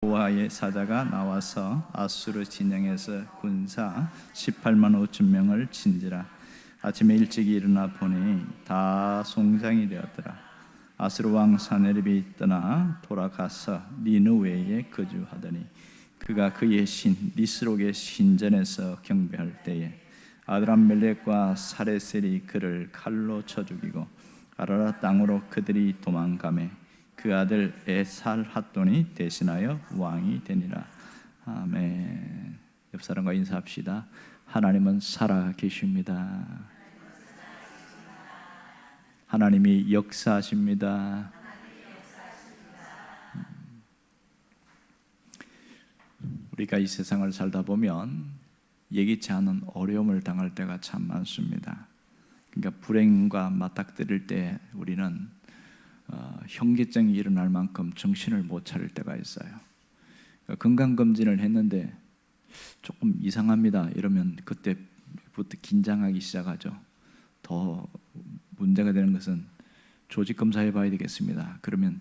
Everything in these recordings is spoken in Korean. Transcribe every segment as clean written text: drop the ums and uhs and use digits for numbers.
여호와의 사자가 나와서 아수르 진영에서 군사 18만 5천 명을 친지라. 아침에 일찍 일어나 보니 다 송장이 되었더라. 아수르 왕 사네립이 떠나 돌아가서 니느웨에 거주하더니 그가 그의 신 니스록의 신전에서 경배할 때에 아드람멜렉과 사레셀이 그를 칼로 쳐 죽이고 아라라 땅으로 그들이 도망가매 그 아들 에살핫돈이 대신하여 왕이 되니라. 아멘. 옆 사람과 인사합시다. 하나님은 살아 계십니다. 하나님이 역사하십니다. 우리가 이 세상을 살다 보면 예기치 않은 어려움을 당할 때가 참 많습니다. 그러니까 불행과 맞닥뜨릴 때 우리는 현기증이 일어날 만큼 정신을 못 차릴 때가 있어요. 건강검진을 했는데 조금 이상합니다 이러면 그때부터 긴장하기 시작하죠. 더 문제가 되는 것은 조직검사해 봐야 되겠습니다. 그러면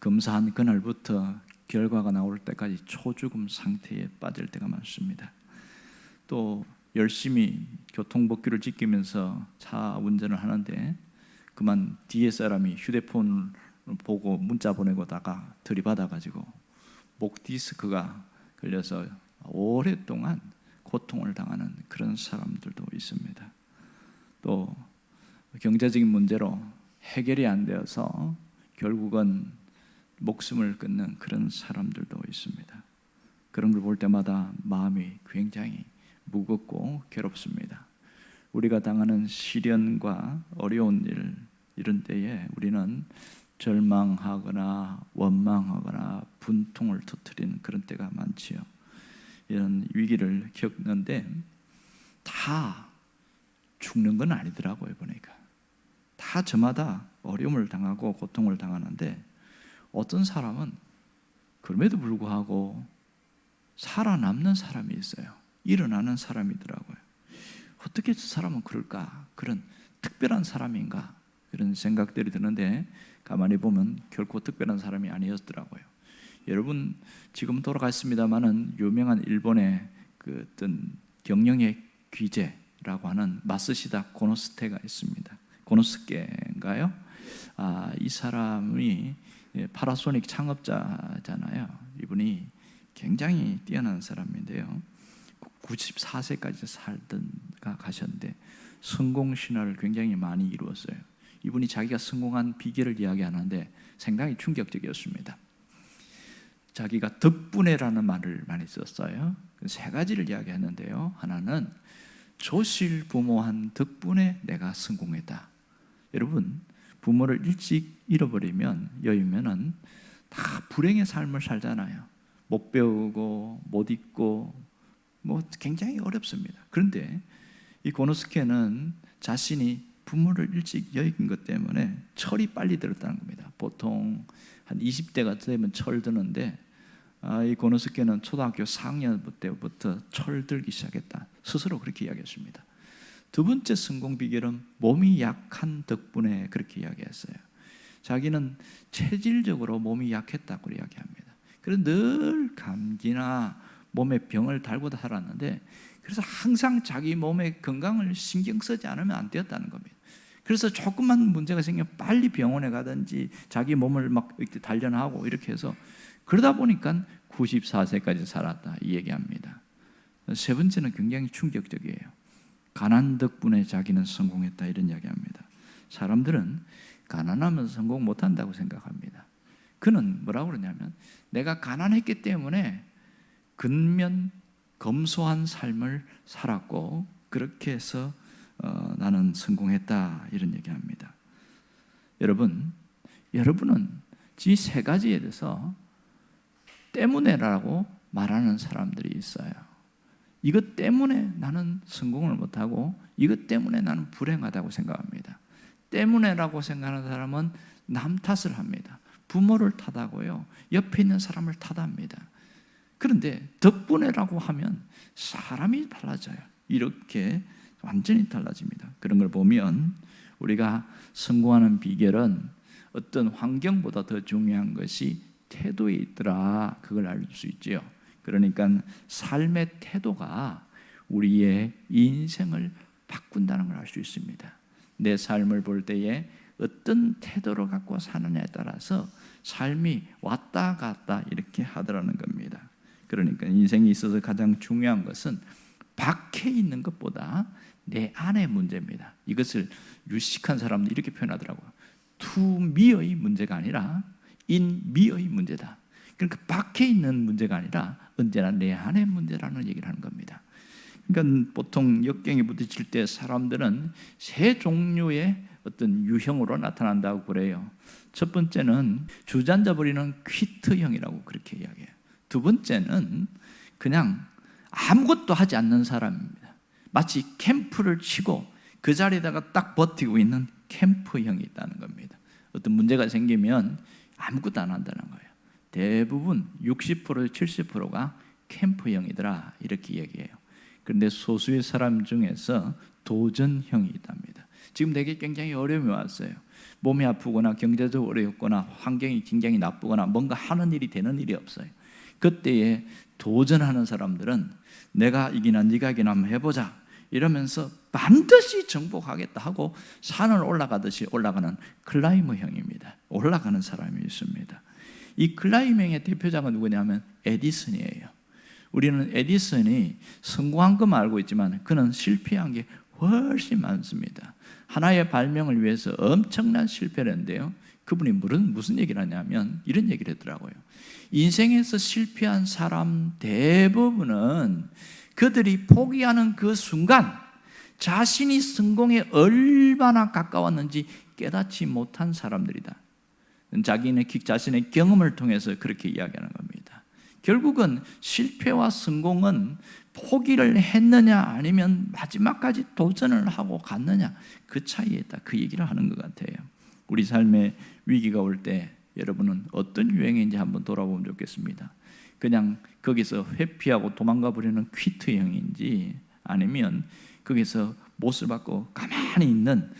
검사한 그날부터 결과가 나올 때까지 초죽음 상태에 빠질 때가 많습니다. 또 열심히 교통법규를 지키면서 차 운전을 하는데 그만 뒤에 사람이 휴대폰을 보고 문자 보내고다가 들이받아가지고 목 디스크가 걸려서 오랫동안 고통을 당하는 그런 사람들도 있습니다. 또 경제적인 문제로 해결이 안 되어서 결국은 목숨을 끊는 그런 사람들도 있습니다. 그런 걸 볼 때마다 마음이 굉장히 무겁고 괴롭습니다. 우리가 당하는 시련과 어려운 이런 때에 우리는 절망하거나 원망하거나 분통을 터뜨리는 그런 때가 많지요. 이런 위기를 겪는데 다 죽는 건 아니더라고요. 보니까 다 저마다 어려움을 당하고 고통을 당하는데 어떤 사람은 그럼에도 불구하고 살아남는 사람이 있어요. 일어나는 사람이더라고요. 어떻게 저 사람은 그럴까? 그런 특별한 사람인가? 그런 생각들이 드는데 가만히 보면 결코 특별한 사람이 아니었더라고요. 여러분 지금 돌아갔습니다마는 유명한 일본의 그 어떤 경영의 귀재라고 하는 마쓰시다 고노스케가 있습니다. 고노스케인가요? 이 사람이 파라소닉 창업자잖아요. 이분이 굉장히 뛰어난 사람인데요. 94세까지 살다가 가셨는데 성공 신화를 굉장히 많이 이루었어요. 이분이 자기가 성공한 비결을 이야기하는데 상당히 충격적이었습니다. 자기가 덕분에라는 말을 많이 썼어요. 세 가지를 이야기했는데요. 하나는 조실부모한 덕분에 내가 성공했다. 여러분 부모를 일찍 잃어버리면 여유면은 다 불행의 삶을 살잖아요. 못 배우고 못 잊고 굉장히 어렵습니다. 그런데 이 고노스케는 자신이 부모를 일찍 여긴 것 때문에 철이 빨리 들었다는 겁니다. 보통 한 20대가 되면 철 드는데 이 고노스케는 초등학교 4학년 때부터 철 들기 시작했다. 스스로 그렇게 이야기했습니다. 두 번째 성공 비결은 몸이 약한 덕분에 그렇게 이야기했어요. 자기는 체질적으로 몸이 약했다고 이야기합니다. 그래서 늘 감기나 몸에 병을 달고 살았는데 그래서 항상 자기 몸의 건강을 신경 쓰지 않으면 안 되었다는 겁니다. 그래서 조금만 문제가 생기면 빨리 병원에 가든지 자기 몸을 막 이렇게 단련하고 이렇게 해서 그러다 보니까 94세까지 살았다 이 얘기합니다. 세 번째는 굉장히 충격적이에요. 가난 덕분에 자기는 성공했다 이런 이야기합니다. 사람들은 가난하면 성공 못한다고 생각합니다. 그는 뭐라고 그러냐면 내가 가난했기 때문에 근면 검소한 삶을 살았고 그렇게 해서 나는 성공했다 이런 얘기합니다. 여러분은 이 세 가지에 대해서 때문에라고 말하는 사람들이 있어요. 이것 때문에 나는 성공을 못하고 이것 때문에 나는 불행하다고 생각합니다. 때문에라고 생각하는 사람은 남 탓을 합니다. 부모를 탓하고요, 옆에 있는 사람을 탓합니다. 그런데 덕분에라고 하면 사람이 달라져요. 이렇게 완전히 달라집니다. 그런 걸 보면 우리가 성공하는 비결은 어떤 환경보다 더 중요한 것이 태도에 있더라. 그걸 알 수 있지요. 그러니까 삶의 태도가 우리의 인생을 바꾼다는 걸 알 수 있습니다. 내 삶을 볼 때에 어떤 태도를 갖고 사느냐에 따라서 삶이 왔다 갔다 이렇게 하더라는 겁니다. 그러니까 인생에 있어서 가장 중요한 것은 밖에 있는 것보다 내 안의 문제입니다. 이것을 유식한 사람들이 이렇게 표현하더라고요. to me의 문제가 아니라 in me의 문제다. 그러니까 밖에 있는 문제가 아니라 언제나 내 안의 문제라는 얘기를 하는 겁니다. 그러니까 보통 역경에 부딪힐 때 사람들은 세 종류의 어떤 유형으로 나타난다고 그래요. 첫 번째는 주저앉아 버리는 퀴트형이라고 그렇게 이야기해요. 두 번째는 그냥 아무것도 하지 않는 사람입니다. 마치 캠프를 치고 그 자리에다가 딱 버티고 있는 캠프형이 있다는 겁니다. 어떤 문제가 생기면 아무것도 안 한다는 거예요. 대부분 60% 70%가 캠프형이더라 이렇게 얘기해요. 그런데 소수의 사람 중에서 도전형이 있답니다. 지금 내게 굉장히 어려움이 왔어요. 몸이 아프거나 경제적으로 어렵거나 환경이 굉장히 나쁘거나 뭔가 하는 일이 되는 일이 없어요. 그때에 도전하는 사람들은 내가 이기나 네가 이기나 한번 해보자 이러면서 반드시 정복하겠다 하고 산을 올라가듯이 올라가는 클라이머형입니다. 올라가는 사람이 있습니다. 이 클라이머형의 대표자가 누구냐면 에디슨이에요. 우리는 에디슨이 성공한 것만 알고 있지만 그는 실패한 게 훨씬 많습니다. 하나의 발명을 위해서 엄청난 실패를 했는데요. 그분이 무슨 얘기를 하냐면 이런 얘기를 했더라고요. 인생에서 실패한 사람 대부분은 그들이 포기하는 그 순간 자신이 성공에 얼마나 가까웠는지 깨닫지 못한 사람들이다. 자신의 경험을 통해서 그렇게 이야기하는 겁니다. 결국은 실패와 성공은 포기를 했느냐 아니면 마지막까지 도전을 하고 갔느냐 그 차이에 있다. 그 얘기를 하는 것 같아요. 우리 삶에 위기가 올 때 여러분은 어떤 유행인지 한번 돌아보면 좋겠습니다. 그냥 거기서 회피하고 도망가 버리는 퀴트형인지 아니면 거기서 못을 받고 가만히 있는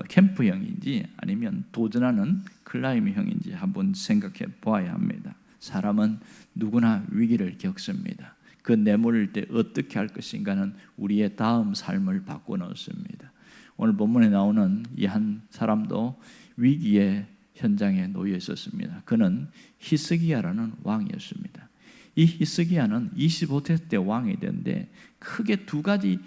캠프형인지 아니면 도전하는 클라이머형인지 한번 생각해 보아야 합니다. 사람은 누구나 위기를 겪습니다. 그 내몰릴 때 어떻게 할 것인가는 우리의 다음 삶을 바꿔놓습니다. 오늘 본문에 나오는 이 한 사람도 위기의 현장에 놓여 있었습니다. 그는 히스기야라는 왕이었습니다. 이 히스기야는 25세 때 왕이 됐는데 크게 두 가지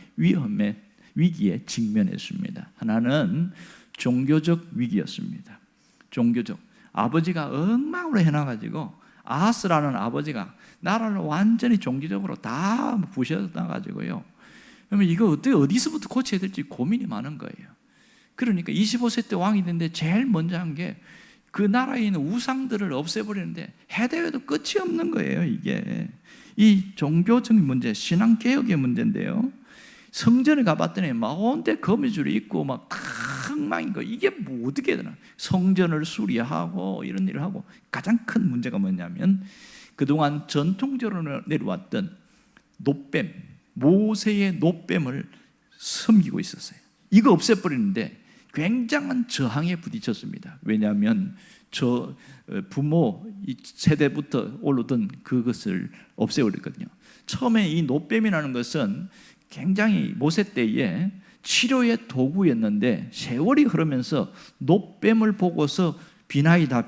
위기에 직면했습니다. 하나는 종교적 위기였습니다. 종교적 아버지가 엉망으로 해놔가지고 아하스라는 아버지가 나라를 완전히 종교적으로 다 부셔놔가지고요. 그러면 이거 어디서부터 고쳐야 될지 고민이 많은 거예요. 그러니까 25세 때 왕이 됐는데 제일 먼저 한 게 그 나라에 있는 우상들을 없애버리는데 해대에도 끝이 없는 거예요. 이게 이 종교적인 문제, 신앙개혁의 문제인데요. 성전에 가봤더니 막 온데 거미줄이 있고 막 엉망인 거. 이게 뭐 어떻게 되나? 성전을 수리하고 이런 일을 하고 가장 큰 문제가 뭐냐면 그동안 전통적으로 내려왔던 노뱀, 모세의 노뱀을 섬기고 있었어요. 이거 없애버리는데 굉장한 저항에 부딪혔습니다. 왜냐하면 부모 세대부터 올라오던 그것을 없애버렸거든요. 처음에 이 노뱀이라는 것은 굉장히 모세 때에 치료의 도구였는데 세월이 흐르면서 노뱀을 보고서 비나이다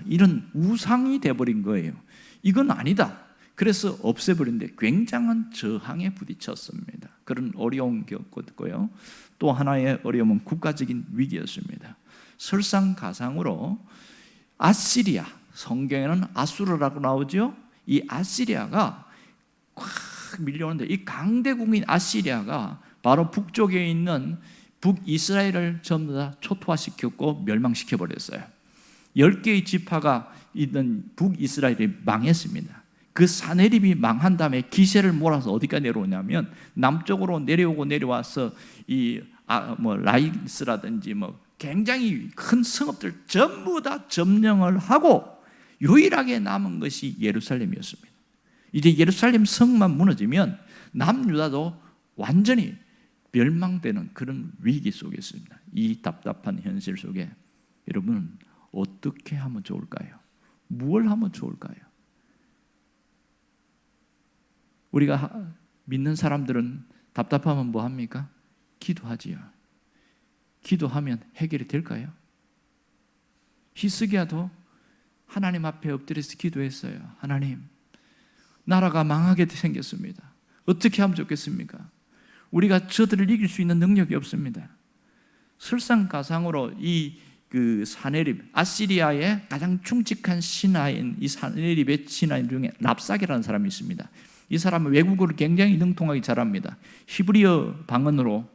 이런 우상이 돼버린 거예요. 이건 아니다. 그래서 없애버렸는데 굉장한 저항에 부딪혔습니다. 그런 어려움 겪었고요. 또 하나의 어려움은 국가적인 위기였습니다. 설상가상으로 아시리아, 성경에는 아수르라고 나오죠. 이 아시리아가 확 밀려오는데 이 강대국인 아시리아가 바로 북쪽에 있는 북이스라엘을 전부 다 초토화시켰고 멸망시켜버렸어요. 10개의 지파가 있는 북이스라엘이 망했습니다. 그 사내립이 망한 다음에 기세를 몰아서 어디까지 내려오냐면 남쪽으로 내려와서 라이스라든지 굉장히 큰 성읍들 전부 다 점령을 하고 유일하게 남은 것이 예루살렘이었습니다. 이제 예루살렘 성만 무너지면 남유다도 완전히 멸망되는 그런 위기 속에 있습니다. 이 답답한 현실 속에 여러분은 어떻게 하면 좋을까요? 무엇을 하면 좋을까요? 우리가 믿는 사람들은 답답하면 뭐 합니까? 기도하지요. 기도하면 해결이 될까요? 히스기야도 하나님 앞에 엎드려서 기도했어요. 하나님, 나라가 망하게 생겼습니다. 어떻게 하면 좋겠습니까? 우리가 저들을 이길 수 있는 능력이 없습니다. 설상가상으로 그 사네립, 아시리아의 가장 충직한 신하인 이 사네립의 신하인 중에 랍삭이라는 사람이 있습니다. 이 사람은 외국어를 굉장히 능통하게 잘합니다. 히브리어 방언으로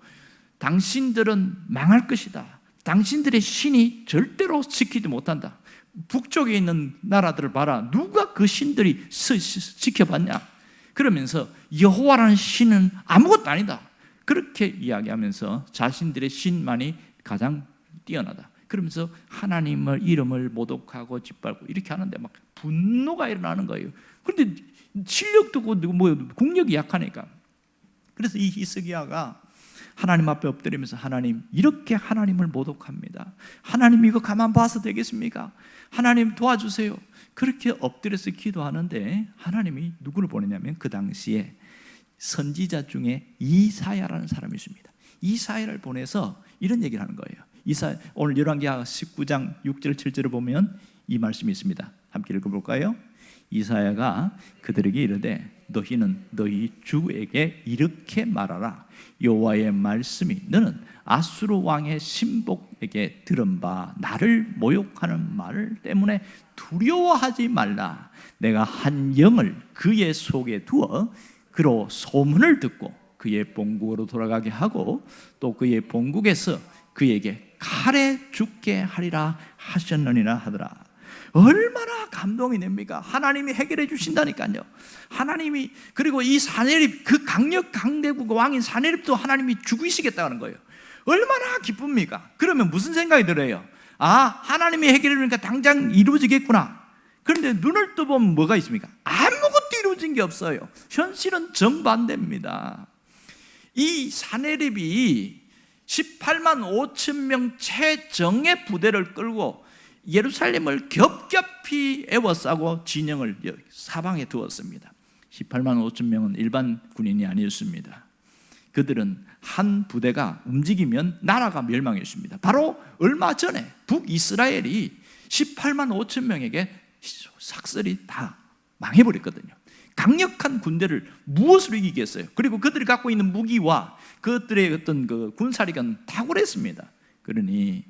당신들은 망할 것이다. 당신들의 신이 절대로 지키지 못한다. 북쪽에 있는 나라들을 봐라. 누가 그 신들이 지켜봤냐? 그러면서 여호와라는 신은 아무것도 아니다. 그렇게 이야기하면서 자신들의 신만이 가장 뛰어나다. 그러면서 하나님의 이름을 모독하고 짓밟고 이렇게 하는데 막 분노가 일어나는 거예요. 그런데 실력도 국력이 약하니까. 그래서 이 히스기야가 하나님 앞에 엎드리면서 하나님, 이렇게 하나님을 모독합니다. 하나님, 이거 가만 봐서 되겠습니까? 하나님 도와주세요. 그렇게 엎드려서 기도하는데 하나님이 누구를 보내냐면 그 당시에 선지자 중에 이사야라는 사람이 있습니다. 이사야를 보내서 이런 얘기를 하는 거예요. 오늘 열왕기하 19장 6절 7절을 보면 이 말씀이 있습니다. 함께 읽어볼까요? 이사야가 그들에게 이르되 너희는 너희 주에게 이렇게 말하라. 여호와의 말씀이 너는 아수르 왕의 신복에게 들은 바 나를 모욕하는 말 때문에 두려워하지 말라. 내가 한 영을 그의 속에 두어 그로 소문을 듣고 그의 본국으로 돌아가게 하고 또 그의 본국에서 그에게 칼에 죽게 하리라 하셨느니라 하더라. 얼마나 감동이 됩니까? 하나님이 해결해 주신다니까요. 하나님이, 그리고 이 사네립, 그 강대국 왕인 사네립도 하나님이 죽이시겠다는 거예요. 얼마나 기쁩니까? 그러면 무슨 생각이 들어요? 하나님이 해결해 주니까 당장 이루어지겠구나. 그런데 눈을 떠보면 뭐가 있습니까? 아무것도 이루어진 게 없어요. 현실은 정반대입니다. 이 사네립이 18만 5천 명 최정예 부대를 끌고 예루살렘을 겹겹이 에워싸고 진영을 사방에 두었습니다. 18만 5천 명은 일반 군인이 아니었습니다. 그들은 한 부대가 움직이면 나라가 멸망했습니다. 바로 얼마 전에 북이스라엘이 18만 5천 명에게 삭슬이 다 망해버렸거든요. 강력한 군대를 무엇으로 이기겠어요? 그리고 그들이 갖고 있는 무기와 그들의 어떤 그 군사력은 탁월했습니다. 그러니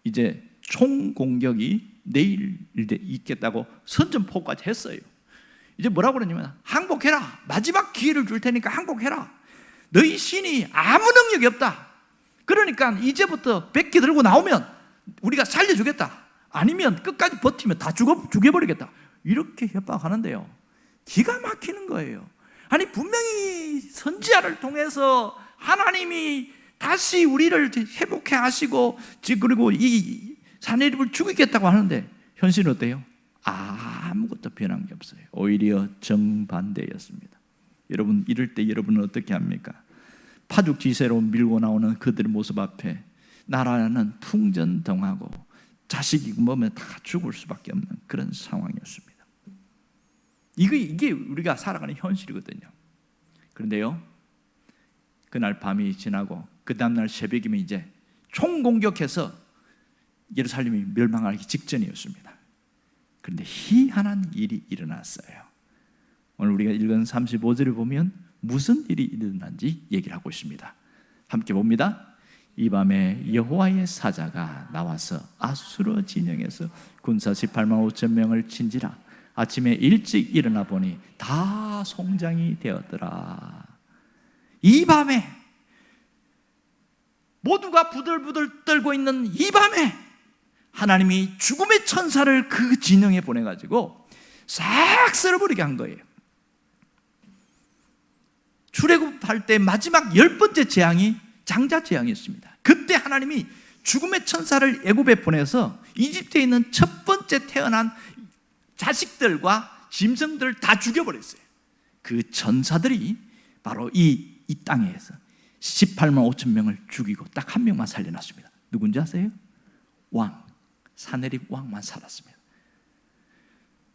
이제 총 공격이 내일 있겠다고 선전포고까지 했어요. 이제 뭐라고 그러냐면 항복해라. 마지막 기회를 줄 테니까 항복해라. 너희 신이 아무 능력이 없다. 그러니까 이제부터 백기 들고 나오면 우리가 살려주겠다. 아니면 끝까지 버티면 다 죽여버리겠다. 이렇게 협박하는데요, 기가 막히는 거예요. 아니, 분명히 선지자를 통해서 하나님이 다시 우리를 회복해 하시고 그리고 이 사내립을 죽이겠다고 하는데 현실은 어때요? 아무것도 변한 게 없어요. 오히려 정반대였습니다. 여러분, 이럴 때 여러분은 어떻게 합니까? 파죽지세로 밀고 나오는 그들의 모습 앞에 나라는 풍전등하고 자식이 뭐면 다 죽을 수밖에 없는 그런 상황이었습니다. 이게 우리가 살아가는 현실이거든요. 그런데요, 그날 밤이 지나고 그 다음날 새벽이면 이제 총공격해서 예루살렘이 멸망하기 직전이었습니다. 그런데 희한한 일이 일어났어요. 오늘 우리가 읽은 35절을 보면 무슨 일이 일어난지 얘기를 하고 있습니다. 함께 봅니다. 이 밤에 여호와의 사자가 나와서 아수르 진영에서 군사 18만 5천 명을 친지라. 아침에 일찍 일어나 보니 다 송장이 되었더라. 이 밤에 모두가 부들부들 떨고 있는 이 밤에 하나님이 죽음의 천사를 그 진영에 보내가지고 싹 쓸어버리게 한 거예요. 출애굽할 때 마지막 10번째 재앙이 장자 재앙이었습니다. 그때 하나님이 죽음의 천사를 애굽에 보내서 이집트에 있는 첫 번째 태어난 자식들과 짐승들을 다 죽여버렸어요. 그 천사들이 바로 이 땅에서 18만 5천 명을 죽이고 딱 한 명만 살려놨습니다. 누군지 아세요? 왕, 사내립 왕만 살았습니다.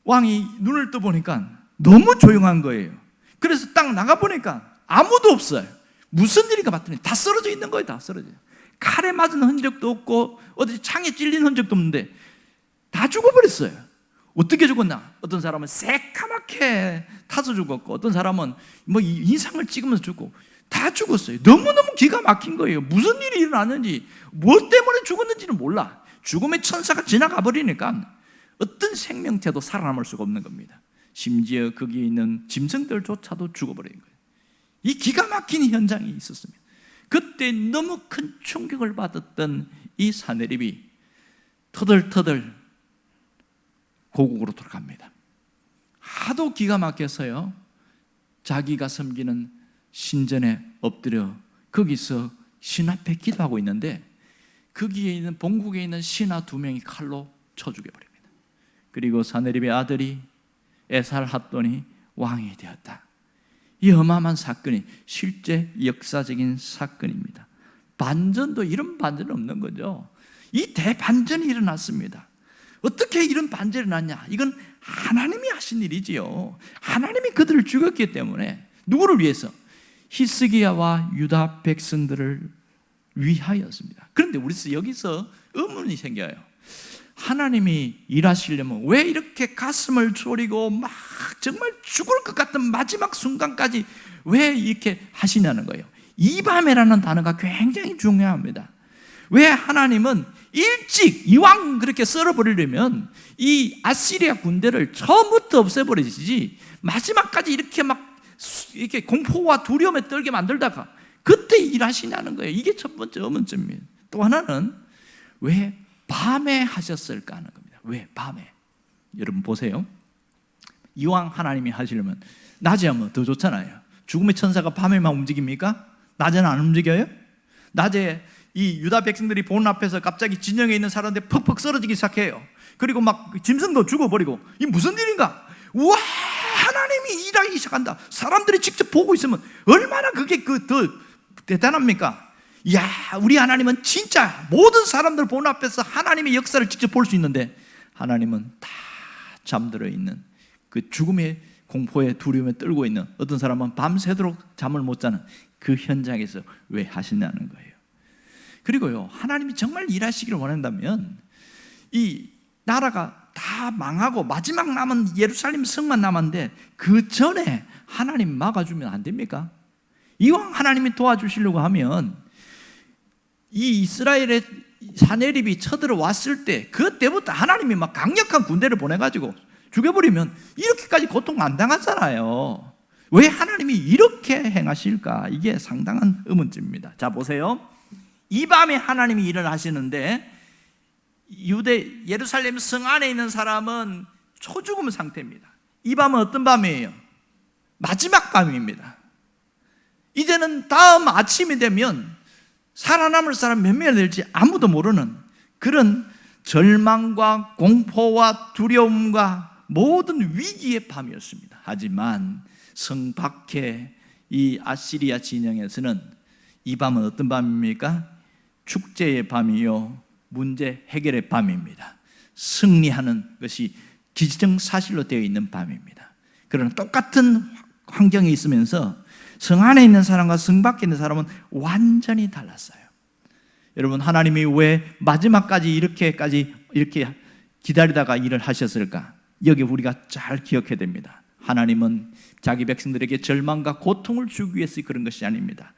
왕이 눈을 떠보니까 너무 조용한 거예요. 그래서 딱 나가보니까 아무도 없어요. 무슨 일인가 봤더니 다 쓰러져 있는 거예요. 다 쓰러져요. 칼에 맞은 흔적도 없고 어디 창에 찔린 흔적도 없는데 다 죽어버렸어요. 어떻게 죽었나? 어떤 사람은 새까맣게 타서 죽었고, 어떤 사람은 뭐 인상을 찍으면서 죽고, 다 죽었어요. 너무너무 기가 막힌 거예요. 무슨 일이 일어났는지, 뭐 때문에 죽었는지는 몰라. 죽음의 천사가 지나가 버리니까 어떤 생명체도 살아남을 수가 없는 겁니다. 심지어 거기에 있는 짐승들조차도 죽어버린 거예요. 이 기가 막힌 현장이 있었습니다. 그때 너무 큰 충격을 받았던 이 사내립이 터덜터덜 고국으로 돌아갑니다. 하도 기가 막혀서요, 자기가 섬기는 신전에 엎드려 거기서 신 앞에 기도하고 있는데 거기에 있는 본국에 있는 신하 2명이 칼로 쳐 죽여버립니다. 그리고 사내립의 아들이 에살핫돈이 왕이 되었다. 이 어마어마한 사건이 실제 역사적인 사건입니다. 반전도 이런 반전은 없는 거죠. 이 대반전이 일어났습니다. 어떻게 이런 반전이 일어났냐? 이건 하나님이 하신 일이지요. 하나님이 그들을 죽였기 때문에. 누구를 위해서? 히스기야와 유다 백성들을 위하였습니다. 그런데 우리서 여기서 의문이 생겨요. 하나님이 일하시려면 왜 이렇게 가슴을 졸이고 막 정말 죽을 것 같은 마지막 순간까지 왜 이렇게 하시냐는 거예요. 이 밤에라는 단어가 굉장히 중요합니다. 왜 하나님은 일찍 이왕 그렇게 썰어버리려면 이 아시리아 군대를 처음부터 없애버리지 마지막까지 이렇게 막 이렇게 공포와 두려움에 떨게 만들다가 그때 일하시냐는 거예요. 이게 첫 번째 의문점입니다. 또 하나는 왜 밤에 하셨을까 하는 겁니다. 왜 밤에? 여러분 보세요. 이왕 하나님이 하시려면 낮에 하면 더 좋잖아요. 죽음의 천사가 밤에만 움직입니까? 낮에는 안 움직여요? 낮에 이 유다 백성들이 보는 앞에서 갑자기 진영에 있는 사람들 퍽퍽 쓰러지기 시작해요. 그리고 막 짐승도 죽어버리고, 이 무슨 일인가? 우와, 하나님이 일하기 시작한다. 사람들이 직접 보고 있으면 얼마나 그게 더 대단합니까? 이야, 우리 하나님은 진짜 모든 사람들 보는 앞에서 하나님의 역사를 직접 볼 수 있는데 하나님은 다 잠들어 있는 그 죽음의 공포에 두려움에 떨고 있는, 어떤 사람은 밤새도록 잠을 못 자는 그 현장에서 왜 하시냐는 거예요. 그리고요, 하나님이 정말 일하시기를 원한다면 이 나라가 다 망하고 마지막 남은 예루살렘 성만 남았는데 그 전에 하나님 막아주면 안 됩니까? 이왕 하나님이 도와주시려고 하면 이 이스라엘의 사내립이 쳐들어왔을 때 그때부터 하나님이 막 강력한 군대를 보내가지고 죽여버리면 이렇게까지 고통 안 당하잖아요. 왜 하나님이 이렇게 행하실까? 이게 상당한 의문점입니다. 자, 보세요. 이 밤에 하나님이 일을 하시는데 예루살렘 성 안에 있는 사람은 초죽음 상태입니다. 이 밤은 어떤 밤이에요? 마지막 밤입니다. 이제는 다음 아침이 되면 살아남을 사람 몇 명이 될지 아무도 모르는 그런 절망과 공포와 두려움과 모든 위기의 밤이었습니다. 하지만 성 밖에 이 아시리아 진영에서는 이 밤은 어떤 밤입니까? 축제의 밤이요, 문제 해결의 밤입니다. 승리하는 것이 기정사실로 되어 있는 밤입니다. 그러나 똑같은 환경에 있으면서 성 안에 있는 사람과 성 밖에 있는 사람은 완전히 달랐어요. 여러분, 하나님이 왜 마지막까지 이렇게 기다리다가 일을 하셨을까? 여기 우리가 잘 기억해야 됩니다. 하나님은 자기 백성들에게 절망과 고통을 주기 위해서 그런 것이 아닙니다.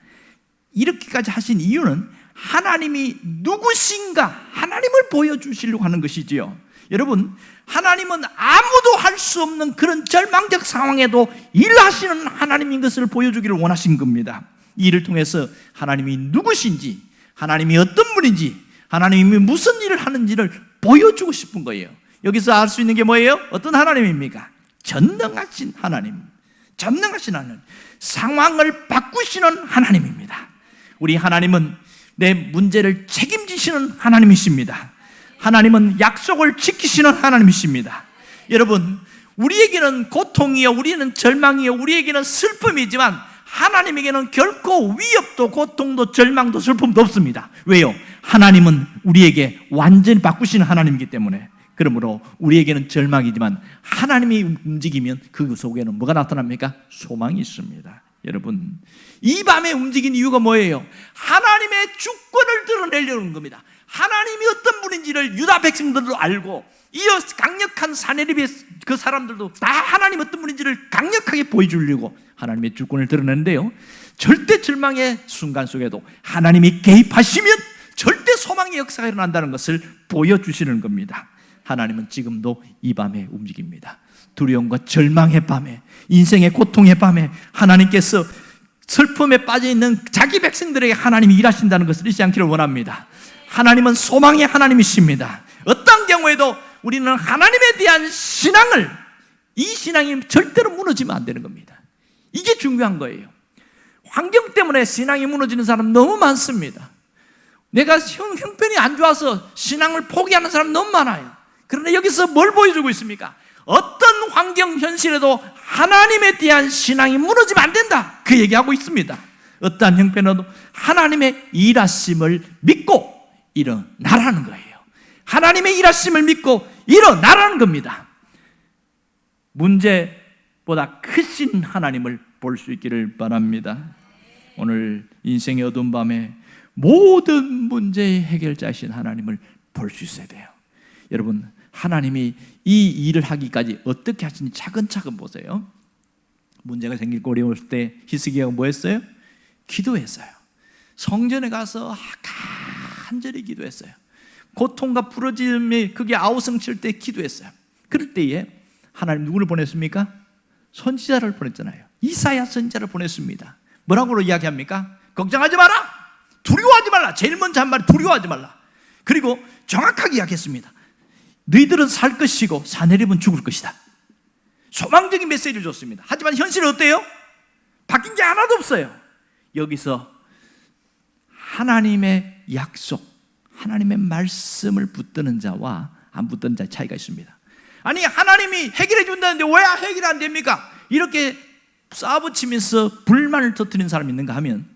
이렇게까지 하신 이유는 하나님이 누구신가, 하나님을 보여주시려고 하는 것이지요. 여러분, 하나님은 아무도 할 수 없는 그런 절망적 상황에도 일하시는 하나님인 것을 보여주기를 원하신 겁니다. 이 일을 통해서 하나님이 누구신지, 하나님이 어떤 분인지, 하나님이 무슨 일을 하는지를 보여주고 싶은 거예요. 여기서 알 수 있는 게 뭐예요? 어떤 하나님입니까? 전능하신 하나님, 전능하신 하나님, 상황을 바꾸시는 하나님입니다. 우리 하나님은 내 문제를 책임지시는 하나님이십니다. 하나님은 약속을 지키시는 하나님이십니다. 여러분, 우리에게는 고통이요, 우리는 절망이요, 우리에게는 슬픔이지만 하나님에게는 결코 위협도 고통도 절망도 슬픔도 없습니다. 왜요? 하나님은 우리에게 완전히 바꾸시는 하나님이기 때문에. 그러므로 우리에게는 절망이지만 하나님이 움직이면 그 속에는 뭐가 나타납니까? 소망이 있습니다. 여러분, 이 밤에 움직인 이유가 뭐예요? 하나님의 주권을 드러내려는 겁니다. 하나님이 어떤 분인지를 유다 백성들도 알고, 이어 강력한 사내립의 그 사람들도 다 하나님 어떤 분인지를 강력하게 보여주려고 하나님의 주권을 드러내는데요, 절대 절망의 순간 속에도 하나님이 개입하시면 절대 소망의 역사가 일어난다는 것을 보여주시는 겁니다. 하나님은 지금도 이 밤에 움직입니다. 두려움과 절망의 밤에, 인생의 고통의 밤에 하나님께서 슬픔에 빠져있는 자기 백성들에게 하나님이 일하신다는 것을 잊지 않기를 원합니다. 하나님은 소망의 하나님이십니다. 어떤 경우에도 우리는 하나님에 대한 신앙을, 이 신앙이 절대로 무너지면 안 되는 겁니다. 이게 중요한 거예요. 환경 때문에 신앙이 무너지는 사람 너무 많습니다. 내가 형편이 안 좋아서 신앙을 포기하는 사람 너무 많아요. 그러나 여기서 뭘 보여주고 있습니까? 어떤 환경 현실에도 하나님에 대한 신앙이 무너지면 안 된다, 그 얘기하고 있습니다. 어떠한 형편에도 하나님의 일하심을 믿고 일어나라는 거예요. 하나님의 일하심을 믿고 일어나라는 겁니다. 문제보다 크신 하나님을 볼 수 있기를 바랍니다. 오늘 인생의 어두운 밤에 모든 문제의 해결자이신 하나님을 볼 수 있어야 돼요. 여러분, 하나님이 이 일을 하기까지 어떻게 하시는지 차근차근 보세요. 문제가 생기고 어려울 때 히스기야가 뭐 했어요? 기도했어요. 성전에 가서 간절히 기도했어요. 고통과 부러짐이 그게 아우성칠 때 기도했어요. 그럴 때에 하나님 누구를 보냈습니까? 선지자를 보냈잖아요. 이사야 선지자를 보냈습니다. 뭐라고 이야기합니까? 걱정하지 마라, 두려워하지 말라. 제일 먼저 한 말이 두려워하지 말라. 그리고 정확하게 이야기했습니다. 너희들은 살 것이고 사내립은 죽을 것이다. 소망적인 메시지를 줬습니다. 하지만 현실은 어때요? 바뀐 게 하나도 없어요. 여기서 하나님의 약속, 하나님의 말씀을 붙드는 자와 안 붙드는 자의 차이가 있습니다. 아니, 하나님이 해결해 준다는데 왜 해결이 안 됩니까? 이렇게 싸붙이면서 불만을 터뜨리는 사람이 있는가 하면,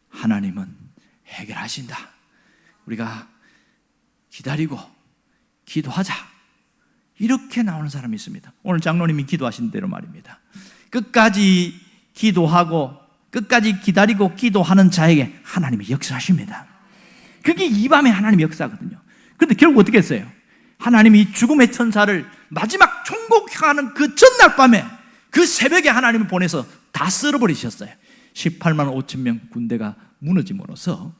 하나님은 해결하신다, 우리가 기다리고 기도하자, 이렇게 나오는 사람이 있습니다. 오늘 장로님이 기도하신 대로 말입니다. 끝까지 기도하고 끝까지 기다리고 기도하는 자에게 하나님이 역사하십니다. 그게 이 밤에 하나님의 역사거든요. 그런데 결국 어떻게 했어요? 하나님이 죽음의 천사를 마지막 총국하는 그 전날 밤에, 그 새벽에 하나님을 보내서 다 쓸어버리셨어요. 18만 5천 명 군대가 무너짐으로써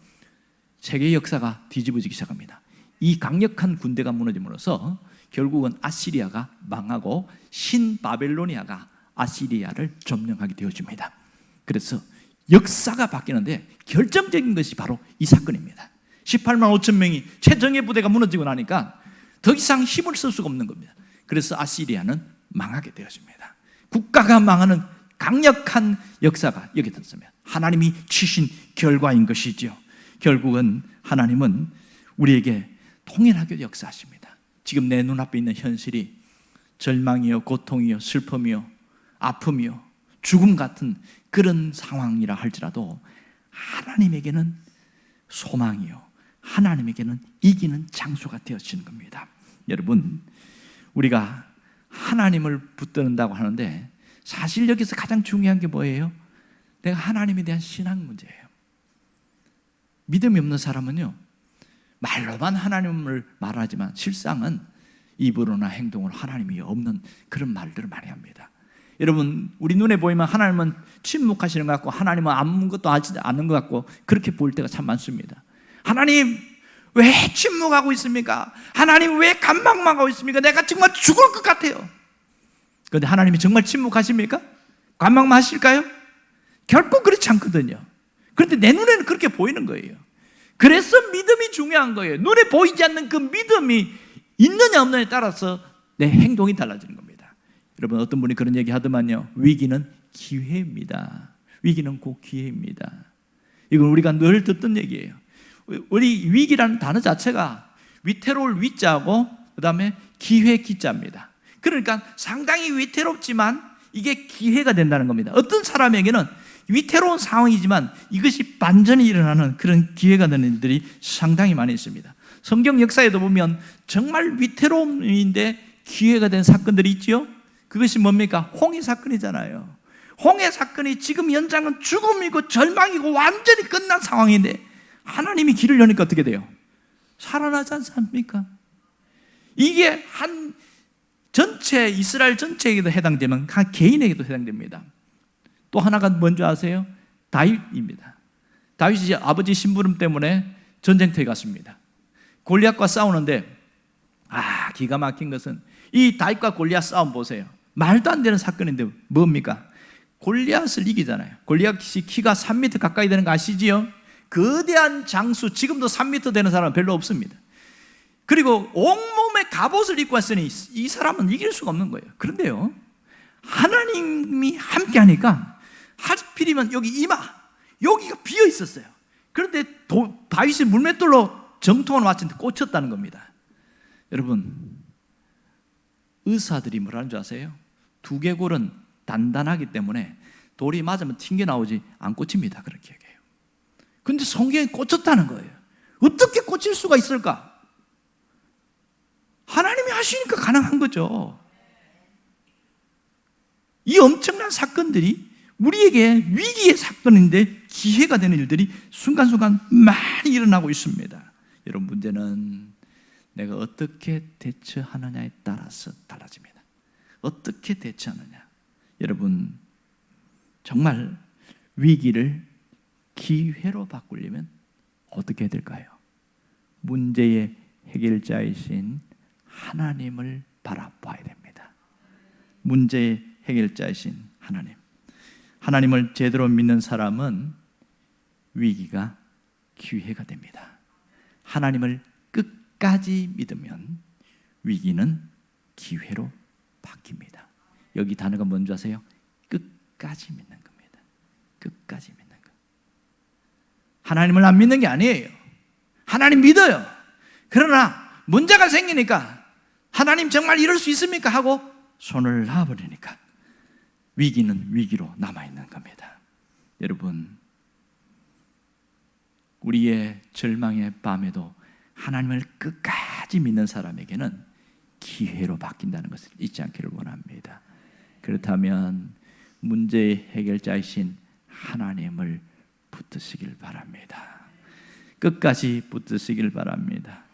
세계의 역사가 뒤집어지기 시작합니다. 이 강력한 군대가 무너짐으로써 결국은 아시리아가 망하고 신바벨로니아가 아시리아를 점령하게 되어집니다. 그래서 역사가 바뀌는데 결정적인 것이 바로 이 사건입니다. 18만 5천 명이 최정예 부대가 무너지고 나니까 더 이상 힘을 쓸 수가 없는 겁니다. 그래서 아시리아는 망하게 되어집니다. 국가가 망하는 강력한 역사가 여기 있습니다. 하나님이 치신 결과인 것이죠. 결국은 하나님은 우리에게 통일하게 역사하십니다. 지금 내 눈앞에 있는 현실이 절망이요, 고통이요, 슬픔이요, 아픔이요, 죽음 같은 그런 상황이라 할지라도 하나님에게는 소망이요, 하나님에게는 이기는 장소가 되어지는 겁니다. 여러분, 우리가 하나님을 붙드는다고 하는데 사실 여기서 가장 중요한 게 뭐예요? 내가 하나님에 대한 신앙 문제예요. 믿음이 없는 사람은요, 말로만 하나님을 말하지만 실상은 입으로나 행동으로 하나님이 없는 그런 말들을 많이 합니다. 여러분, 우리 눈에 보이면 하나님은 침묵하시는 것 같고 하나님은 아무것도 하지 않는 것 같고 그렇게 보일 때가 참 많습니다. 하나님 왜 침묵하고 있습니까? 하나님 왜 간망만 하고 있습니까? 내가 정말 죽을 것 같아요. 그런데 하나님이 정말 침묵하십니까? 간망만 하실까요? 결코 그렇지 않거든요. 그런데 내 눈에는 그렇게 보이는 거예요. 그래서 믿음이 중요한 거예요. 눈에 보이지 않는 그 믿음이 있느냐 없느냐에 따라서 내 행동이 달라지는 겁니다. 여러분, 어떤 분이 그런 얘기 하더만요, 위기는 기회입니다. 위기는 곧 기회입니다. 이건 우리가 늘 듣던 얘기예요. 우리 위기라는 단어 자체가 위태로울 위자고 그 다음에 기회 기자입니다. 그러니까 상당히 위태롭지만 이게 기회가 된다는 겁니다. 어떤 사람에게는 위태로운 상황이지만 이것이 반전이 일어나는 그런 기회가 되는 일들이 상당히 많이 있습니다. 성경 역사에도 보면 정말 위태로운 일인데 기회가 된 사건들이 있죠. 그것이 뭡니까? 홍해 사건이잖아요. 홍해 사건이 지금 연장은 죽음이고 절망이고 완전히 끝난 상황인데 하나님이 길을 여니까 어떻게 돼요? 살아나지 않습니까? 이게 한 전체 이스라엘 전체에게도 해당되면 한 개인에게도 해당됩니다. 또 하나가 뭔지 아세요? 다윗입니다. 다윗이 아버지 심부름 때문에 전쟁터에 갔습니다. 골리앗과 싸우는데 기가 막힌 것은 이 다윗과 골리앗 싸움 보세요. 말도 안 되는 사건인데 뭡니까? 골리앗을 이기잖아요. 골리앗이 키가 3m 가까이 되는 거 아시지요? 거대한 장수, 지금도 3m 되는 사람은 별로 없습니다. 그리고 온몸에 갑옷을 입고 왔으니 이 사람은 이길 수가 없는 거예요. 그런데요, 하나님이 함께 하니까 하필이면 여기 이마, 여기가 비어 있었어요. 그런데 다윗이 물맷돌로 정통을 맞췄는데 꽂혔다는 겁니다. 여러분, 의사들이 뭐라는 줄 아세요? 두개골은 단단하기 때문에 돌이 맞으면 튕겨나오지 안 꽂힙니다. 그렇게 얘기해요. 근데 성경에 꽂혔다는 거예요. 어떻게 꽂힐 수가 있을까? 하나님이 하시니까 가능한 거죠. 이 엄청난 사건들이 우리에게 위기의 사건인데 기회가 되는 일들이 순간순간 많이 일어나고 있습니다. 여러분, 문제는 내가 어떻게 대처하느냐에 따라서 달라집니다. 어떻게 대처하느냐. 여러분, 정말 위기를 기회로 바꾸려면 어떻게 해야 될까요? 문제의 해결자이신 하나님을 바라봐야 됩니다. 문제의 해결자이신 하나님. 하나님을 제대로 믿는 사람은 위기가 기회가 됩니다. 하나님을 끝까지 믿으면 위기는 기회로 바뀝니다. 여기 단어가 뭔지 아세요? 끝까지 믿는 겁니다. 끝까지 믿는 것. 하나님을 안 믿는 게 아니에요. 하나님 믿어요. 그러나 문제가 생기니까 하나님 정말 이럴 수 있습니까? 하고 손을 놔버리니까 위기는 위기로 남아있는 겁니다. 여러분, 우리의 절망의 밤에도 하나님을 끝까지 믿는 사람에게는 기회로 바뀐다는 것을 잊지 않기를 원합니다. 그렇다면 문제의 해결자이신 하나님을 붙드시길 바랍니다. 끝까지 붙드시길 바랍니다.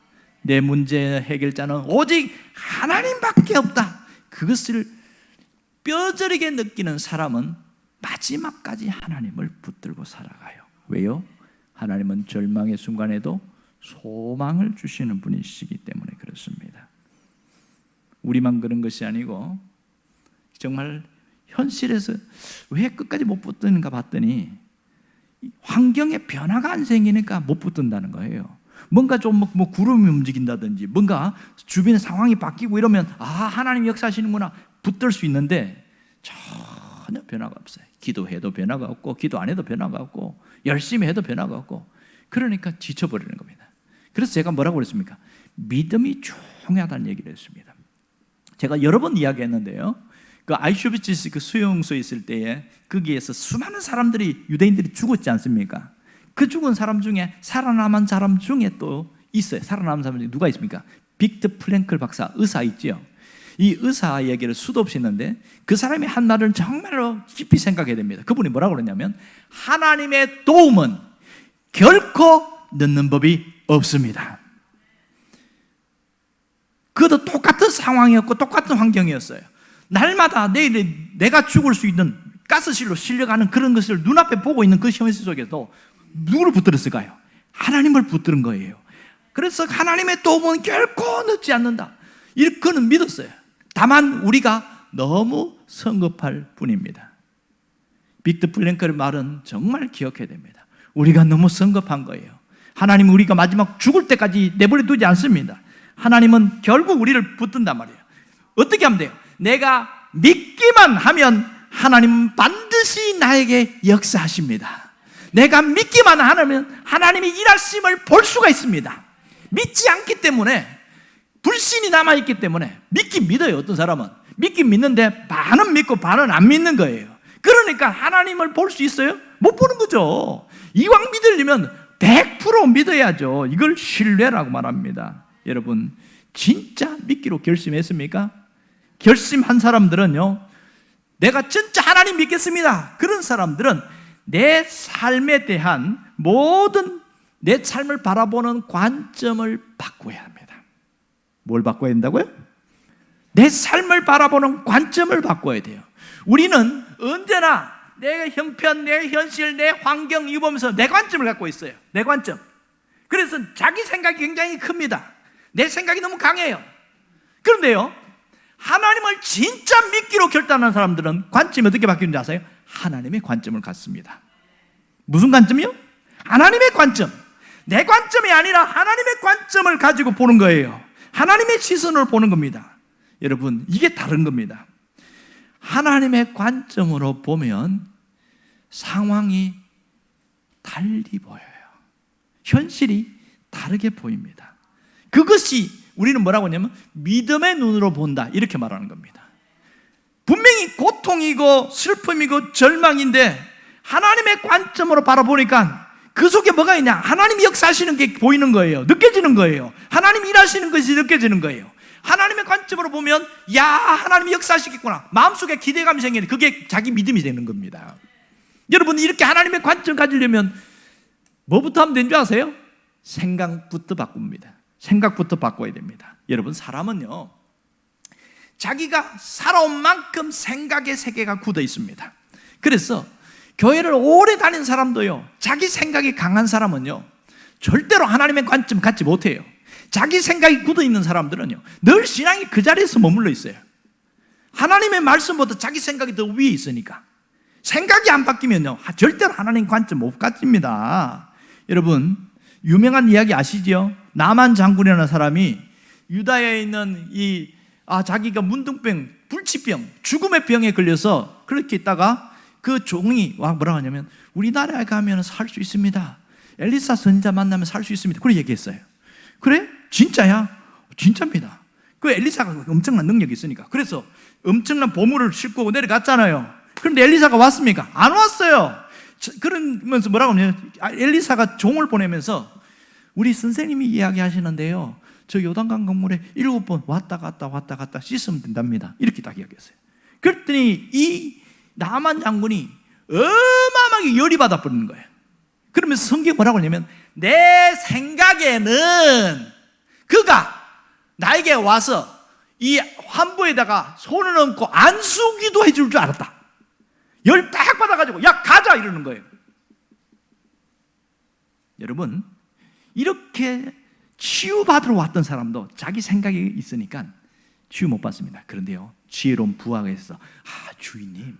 내 문제의 해결자는 오직 하나님밖에 없다. 그것을 뼈저리게 느끼는 사람은 마지막까지 하나님을 붙들고 살아가요. 왜요? 하나님은 절망의 순간에도 소망을 주시는 분이시기 때문에 그렇습니다. 우리만 그런 것이 아니고 정말 현실에서 왜 끝까지 못 붙드는가 봤더니 환경에 변화가 안 생기니까 못 붙든다는 거예요. 뭔가 좀 구름이 움직인다든지 뭔가 주변의 상황이 바뀌고 이러면 하나님 역사하시는구나 붙들 수 있는데 전혀 변화가 없어요. 기도해도 변화가 없고 기도 안 해도 변화가 없고 열심히 해도 변화가 없고 그러니까 지쳐버리는 겁니다. 그래서 제가 뭐라고 그랬습니까? 믿음이 중요하다는 얘기를 했습니다. 제가 여러 번 이야기했는데요, 그 아이슈비츠 그 수용소에 있을 때에 거기에서 수많은 사람들이 유대인들이 죽었지 않습니까? 그 죽은 사람 중에 살아남은 사람 중에 또 있어요. 살아남은 사람 중에 누가 있습니까? 빅터 프랭클 박사, 의사 있죠. 이 의사 얘기를 수도 없이 했는데 그 사람이 한 말을 정말로 깊이 생각해야 됩니다. 그분이 뭐라고 그랬냐면 하나님의 도움은 결코 늦는 법이 없습니다. 그것도 똑같은 상황이었고 똑같은 환경이었어요. 날마다 내일 내가 죽을 수 있는 가스실로 실려가는 그런 것을 눈앞에 보고 있는 그 현실 속에서 누구를 붙들었을까요? 하나님을 붙드는 거예요. 그래서 하나님의 도움은 결코 늦지 않는다. 그는 믿었어요. 다만 우리가 너무 성급할 뿐입니다. 빅터 프랭클의 말은 정말 기억해야 됩니다. 우리가 너무 성급한 거예요. 하나님은 우리가 마지막 죽을 때까지 내버려 두지 않습니다. 하나님은 결국 우리를 붙든단 말이에요. 어떻게 하면 돼요? 내가 믿기만 하면 하나님은 반드시 나에게 역사하십니다. 내가 믿기만 하면 하나님이 일하심을 볼 수가 있습니다. 믿지 않기 때문에, 불신이 남아있기 때문에, 믿긴 믿어요. 어떤 사람은 믿긴 믿는데 반은 믿고 반은 안 믿는 거예요. 그러니까 하나님을 볼 수 있어요? 못 보는 거죠. 이왕 믿으려면 100% 믿어야죠. 이걸 신뢰라고 말합니다. 여러분, 진짜 믿기로 결심했습니까? 결심한 사람들은요, 내가 진짜 하나님 믿겠습니다. 그런 사람들은 내 삶에 대한 모든 내 삶을 바라보는 관점을 바꿔야 합니다. 뭘 바꿔야 된다고요? 내 삶을 바라보는 관점을 바꿔야 돼요. 우리는 언제나 내 형편, 내 현실, 내 환경 이거 보면서 내 관점을 갖고 있어요. 내 관점. 그래서 자기 생각이 굉장히 큽니다. 내 생각이 너무 강해요. 그런데요, 하나님을 진짜 믿기로 결단한 사람들은 관점이 어떻게 바뀌는지 아세요? 하나님의 관점을 갖습니다. 무슨 관점이요? 하나님의 관점. 내 관점이 아니라 하나님의 관점을 가지고 보는 거예요. 하나님의 시선으로 보는 겁니다. 여러분, 이게 다른 겁니다. 하나님의 관점으로 보면 상황이 달리 보여요. 현실이 다르게 보입니다. 그것이 우리는 뭐라고 하냐면 믿음의 눈으로 본다, 이렇게 말하는 겁니다. 분명히 고통이고 슬픔이고 절망인데 하나님의 관점으로 바라보니까 그 속에 뭐가 있냐? 하나님이 역사하시는 게 보이는 거예요. 느껴지는 거예요. 하나님이 일하시는 것이 느껴지는 거예요. 하나님의 관점으로 보면 야, 하나님이 역사하시겠구나, 마음속에 기대감이 생기는, 그게 자기 믿음이 되는 겁니다. 여러분, 이렇게 하나님의 관점 가지려면 뭐부터 하면 되는 줄 아세요? 생각부터 바꿉니다. 생각부터 바꿔야 됩니다. 여러분, 사람은요, 자기가 살아온 만큼 생각의 세계가 굳어 있습니다. 그래서 교회를 오래 다닌 사람도요, 자기 생각이 강한 사람은요, 절대로 하나님의 관점 갖지 못해요. 자기 생각이 굳어 있는 사람들은요, 늘 신앙이 그 자리에서 머물러 있어요. 하나님의 말씀보다 자기 생각이 더 위에 있으니까. 생각이 안 바뀌면요, 절대로 하나님 관점 못 갖습니다. 여러분, 유명한 이야기 아시죠? 나만 장군이라는 사람이 유다에 있는 자기가 문둥병, 불치병, 죽음의 병에 걸려서 그렇게 있다가 그 종이 뭐라고 하냐면 우리나라에 가면 살 수 있습니다. 엘리사 선지자 만나면 살 수 있습니다. 그렇게 얘기했어요. 그래? 진짜야? 진짜입니다. 그 엘리사가 엄청난 능력이 있으니까. 그래서 엄청난 보물을 싣고 내려갔잖아요. 그런데 엘리사가 왔습니까? 안 왔어요. 그러면서 뭐라고 하냐면 엘리사가 종을 보내면서 우리 선생님이 이야기하시는데요, 저 요단강 건물에 7번 왔다 갔다 씻으면 된답니다. 이렇게 딱 이야기했어요. 그랬더니 이 나만 장군이 어마어마하게 열이 받아버리는 거예요. 그러면서 성경이 뭐라고 하냐면 내 생각에는 그가 나에게 와서 이 환부에다가 손을 얹고 안수기도 해줄 줄 알았다. 열 딱 받아가지고 야, 가자 이러는 거예요. 여러분, 이렇게 치유받으러 왔던 사람도 자기 생각이 있으니까 치유 못 받습니다. 그런데요, 지혜로운 부하가 있어, 주인님,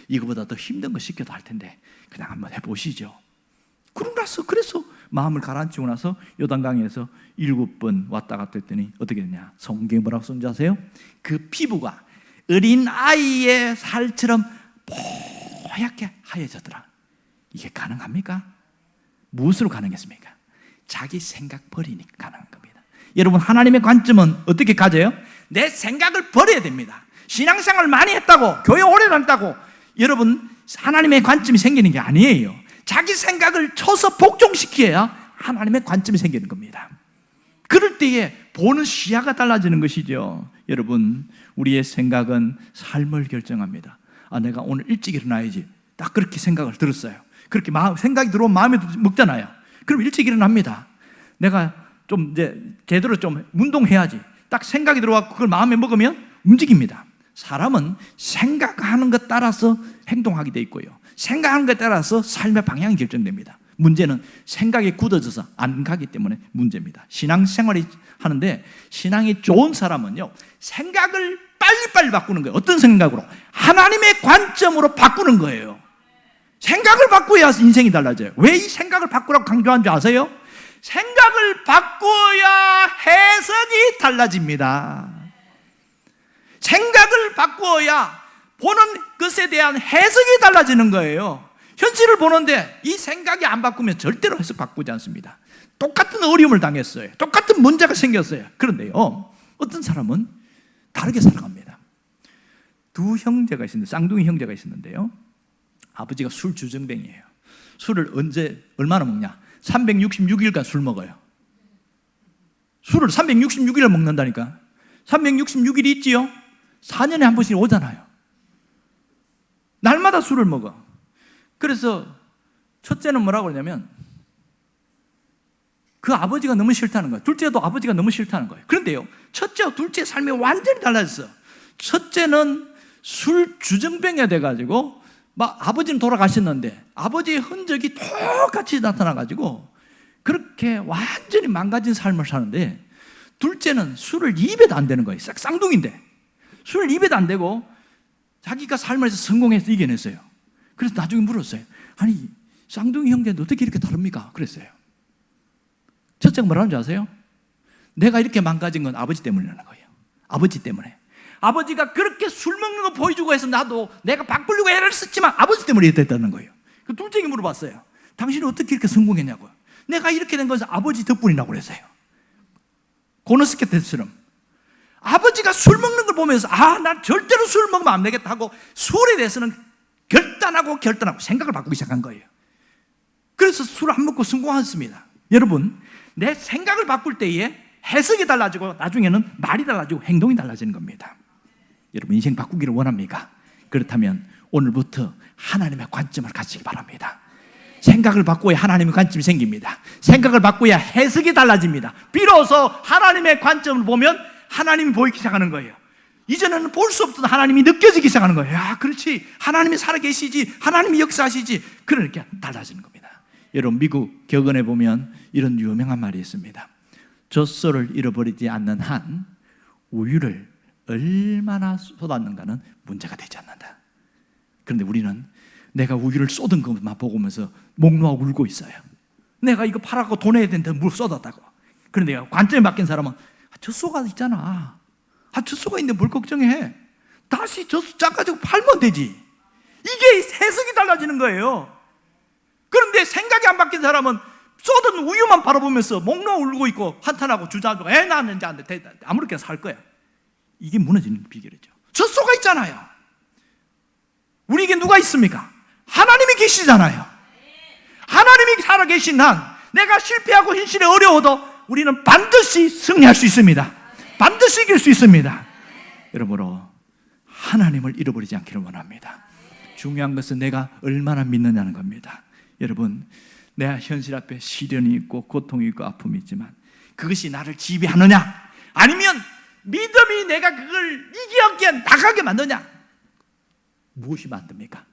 이거보다 더 힘든 거 시켜도 할 텐데 그냥 한번 해보시죠. 그래서 마음을 가라앉히고 나서 요단강에서 7번 왔다 갔다 했더니 어떻게 됐냐? 성경에 뭐라고 쓴지 아세요? 그 피부가 어린 아이의 살처럼 뽀얗게 하얘졌더라. 이게 가능합니까? 무엇으로 가능했습니까? 자기 생각 버리니까 가능한 겁니다. 여러분, 하나님의 관점은 어떻게 가져요? 내 생각을 버려야 됩니다. 신앙생활 많이 했다고, 교회 오래 다녔다고 여러분 하나님의 관점이 생기는 게 아니에요. 자기 생각을 쳐서 복종시켜야 하나님의 관점이 생기는 겁니다. 그럴 때에 보는 시야가 달라지는 것이죠. 여러분, 우리의 생각은 삶을 결정합니다. 내가 오늘 일찍 일어나야지, 딱 그렇게 생각을 들었어요. 그렇게 생각이 들어오면 마음에 먹잖아요. 그럼 일찍 일어납니다. 내가 좀 이제 제대로 좀 운동해야지, 딱 생각이 들어와 그걸 마음에 먹으면 움직입니다. 사람은 생각하는 것 따라서 행동하게 돼 있고요, 생각하는 것에 따라서 삶의 방향이 결정됩니다. 문제는 생각이 굳어져서 안 가기 때문에 문제입니다. 신앙생활이 하는데 신앙이 좋은 사람은요, 생각을 빨리빨리 바꾸는 거예요. 어떤 생각으로? 하나님의 관점으로 바꾸는 거예요. 생각을 바꿔야 인생이 달라져요. 왜 이 생각을 바꾸라고 강조한 줄 아세요? 생각을 바꾸어야 해석이 달라집니다. 생각을 바꾸어야 보는 것에 대한 해석이 달라지는 거예요. 현실을 보는데 이 생각이 안 바꾸면 절대로 해석 바꾸지 않습니다. 똑같은 어려움을 당했어요. 똑같은 문제가 생겼어요. 그런데요, 어떤 사람은 다르게 살아갑니다. 두 형제가 있었는데, 쌍둥이 형제가 있었는데요, 아버지가 술 주정뱅이에요. 술을 얼마나 먹냐? 366일간 술 먹어요. 술을 366일을 먹는다니까. 366일이 있지요? 4년에 한 번씩 오잖아요. 날마다 술을 먹어. 그래서 첫째는 뭐라고 그러냐면 그 아버지가 너무 싫다는 거예요. 둘째도 아버지가 너무 싫다는 거예요. 그런데요, 첫째와 둘째의 삶이 완전히 달라졌어. 첫째는 술 주정뱅이가 돼가지고 막 아버지는 돌아가셨는데 아버지의 흔적이 똑같이 나타나가지고 그렇게 완전히 망가진 삶을 사는데, 둘째는 술을 입에도 안 대는 거예요. 쌍둥이인데 술을 입에도 안 대고 자기가 삶에서 성공해서 이겨냈어요. 그래서 나중에 물었어요. 아니, 쌍둥이 형제인데 어떻게 이렇게 다릅니까? 그랬어요. 첫째가 뭐라는 줄 아세요? 내가 이렇게 망가진 건 아버지 때문이라는 거예요. 아버지 때문에. 아버지가 그렇게 술 먹는 거 보여주고 해서 나도 내가 바꾸려고 애를 썼지만 아버지 때문에 이렇게 됐다는 거예요. 그 둘째에게 물어봤어요. 당신은 어떻게 이렇게 성공했냐고요. 내가 이렇게 된 것은 아버지 덕분이라고 그랬어요. 고노스케 테스처럼 아버지가 술 먹는 걸 보면서 난 절대로 술 먹으면 안 되겠다 하고 술에 대해서는 결단하고 생각을 바꾸기 시작한 거예요. 그래서 술 안 먹고 성공했습니다. 여러분, 내 생각을 바꿀 때에 해석이 달라지고 나중에는 말이 달라지고 행동이 달라지는 겁니다. 여러분, 인생 바꾸기를 원합니까? 그렇다면 오늘부터 하나님의 관점을 가지기 바랍니다. 생각을 바꿔야 하나님의 관점이 생깁니다. 생각을 바꿔야 해석이 달라집니다. 비로소 하나님의 관점을 보면 하나님이 보이기 시작하는 거예요. 이전에는 볼 수 없던 하나님이 느껴지기 시작하는 거예요. 그렇지, 하나님이 살아계시지, 하나님이 역사하시지. 그러니까 달라지는 겁니다. 여러분, 미국 격언에 보면 이런 유명한 말이 있습니다. 젖소를 잃어버리지 않는 한 우유를 얼마나 쏟았는가는 문제가 되지 않는다. 그런데 우리는 내가 우유를 쏟은 것만 보면서 목 놓아 울고 있어요. 내가 이거 팔아고 돈 내야 되는데 물 쏟았다고. 그런데 관점이 바뀐 사람은 젖소가 있잖아. 젖소가 있는데 뭘 걱정해. 다시 젖소 짜가지고 팔면 되지. 이게 해석이 달라지는 거예요. 그런데 생각이 안 바뀐 사람은 쏟은 우유만 바라보면서 목 놓아 울고 있고 한탄하고 주저앉고 나는 이제 안 돼. 아무렇게나 살 거야. 이게 무너지는 비결이죠. 젖소가 있잖아요. 우리에게 누가 있습니까? 하나님이 계시잖아요. 하나님이 살아계신 한 내가 실패하고 현실에 어려워도 우리는 반드시 승리할 수 있습니다. 반드시 이길 수 있습니다. 여러모로 하나님을 잃어버리지 않기를 원합니다. 중요한 것은 내가 얼마나 믿느냐는 겁니다. 여러분, 내 현실 앞에 시련이 있고 고통이 있고 아픔이 있지만 그것이 나를 지배하느냐, 아니면 믿음이 내가 그걸 이기게 나가게 만드냐, 무엇이 만듭니까?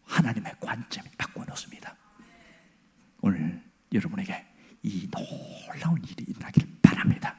하나님의 관점이 바꿔놓습니다. 오늘 여러분에게 이 놀라운 일이 일어나기를 바랍니다.